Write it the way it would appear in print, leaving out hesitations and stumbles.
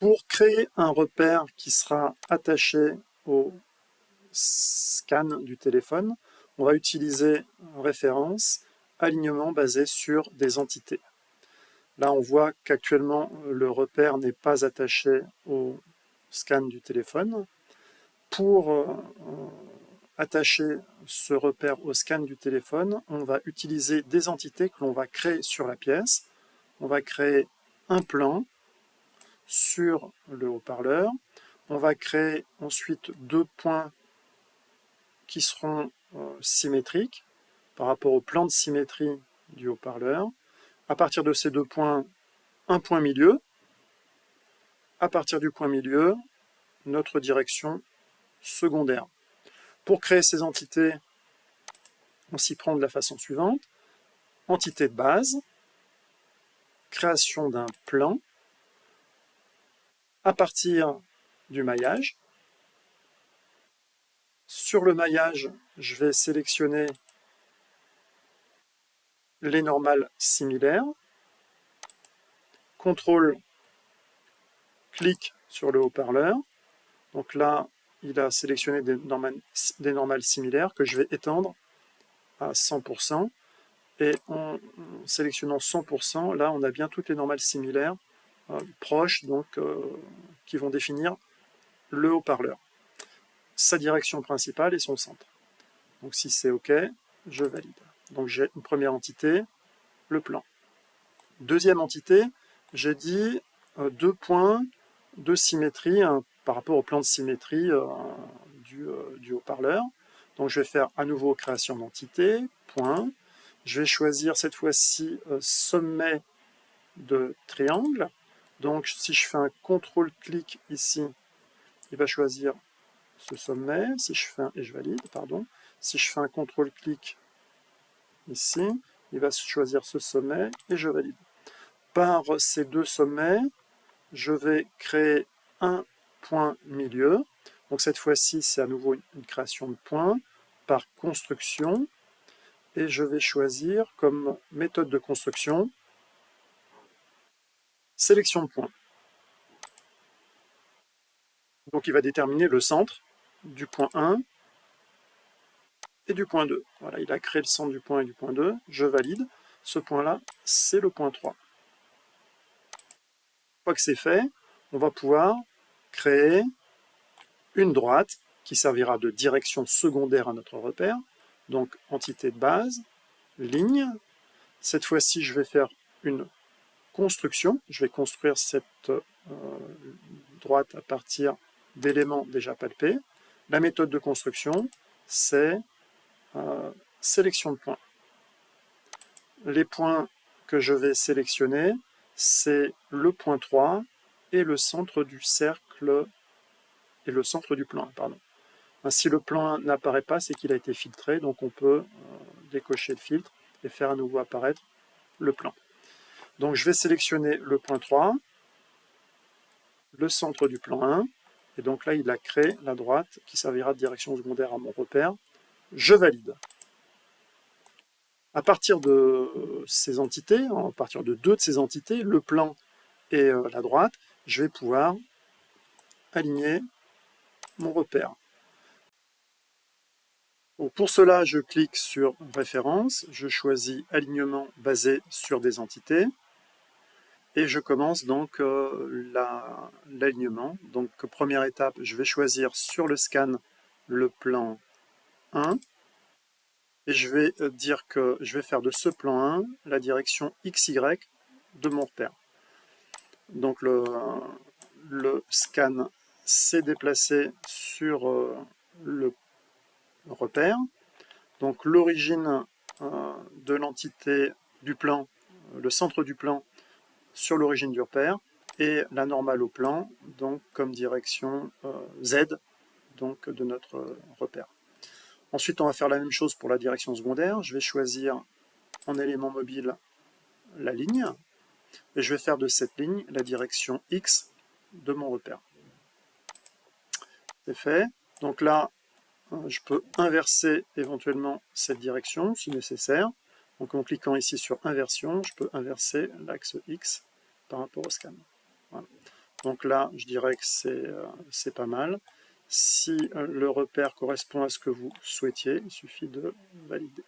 Pour créer un repère qui sera attaché au scan du téléphone, on va utiliser référence, alignement basé sur des entités. Là, on voit qu'actuellement, le repère n'est pas attaché au scan du téléphone. Pour attacher ce repère au scan du téléphone, on va utiliser des entités que l'on va créer sur la pièce. On va créer un plan sur le haut-parleur. On va créer ensuite deux points qui seront symétriques par rapport au plan de symétrie du haut-parleur. À partir de ces deux points, un point milieu. À partir du point milieu, notre direction secondaire. Pour créer ces entités, on s'y prend de la façon suivante. Entité de base, création d'un plan à partir du maillage. Sur le maillage, je vais sélectionner les normales similaires. CTRL, clic sur le haut-parleur. Donc là, il a sélectionné des normales similaires que je vais étendre à 100%. Et en sélectionnant 100%, là, on a bien toutes les normales similaires proches, donc qui vont définir le haut-parleur, sa direction principale et son centre. Donc si c'est OK, je valide. Donc j'ai une première entité, le plan. Deuxième entité, j'ai dit deux points de symétrie par rapport au plan de symétrie du haut-parleur. Donc je vais faire à nouveau création d'entité, point. Je vais choisir cette fois-ci sommet de triangle. Donc si je fais un contrôle-clic ici, il va choisir ce sommet. Si je fais et je valide, pardon. Si je fais un contrôle-clic ici, il va choisir ce sommet et je valide. Par ces deux sommets, je vais créer un point milieu. Donc cette fois-ci, c'est à nouveau une création de points par construction. Et je vais choisir comme méthode de construction sélection de points. Donc il va déterminer le centre du point 1 et du point 2. Voilà, il a créé le centre du point 1 et du point 2. Je valide. Ce point-là, c'est le point 3. Une fois que c'est fait, on va pouvoir créer une droite qui servira de direction secondaire à notre repère. Donc entité de base, ligne. Cette fois-ci, je vais faire une construction. Je vais construire cette droite à partir d'éléments déjà palpés. La méthode de construction, c'est sélection de points. Les points que je vais sélectionner, c'est le point 3 et le centre du cercle et le centre du plan 1, pardon. Si le plan 1 n'apparaît pas, c'est qu'il a été filtré, donc on peut décocher le filtre et faire à nouveau apparaître le plan. Donc je vais sélectionner le point 3, le centre du plan 1, et donc là il a créé la droite qui servira de direction secondaire à mon repère. Je valide. À partir de ces entités, à partir de deux de ces entités, le plan et la droite, je vais pouvoir aligner mon repère. Donc pour cela, je clique sur référence, je choisis alignement basé sur des entités et je commence donc l'alignement. Donc première étape, je vais choisir sur le scan le plan 1 et je vais dire que je vais faire de ce plan 1 la direction XY de mon repère. Donc le scan s'est déplacé sur le repère. Donc l'origine de l'entité du plan, le centre du plan sur l'origine du repère, et la normale au plan, donc comme direction Z donc de notre repère. Ensuite, on va faire la même chose pour la direction secondaire. Je vais choisir en élément mobile la ligne, et je vais faire de cette ligne la direction X de mon repère. C'est fait. Donc là, je peux inverser éventuellement cette direction si nécessaire. Donc en cliquant ici sur inversion, je peux inverser l'axe X par rapport au scan. Voilà. Donc là, je dirais que c'est pas mal. Si le repère correspond à ce que vous souhaitiez, il suffit de valider.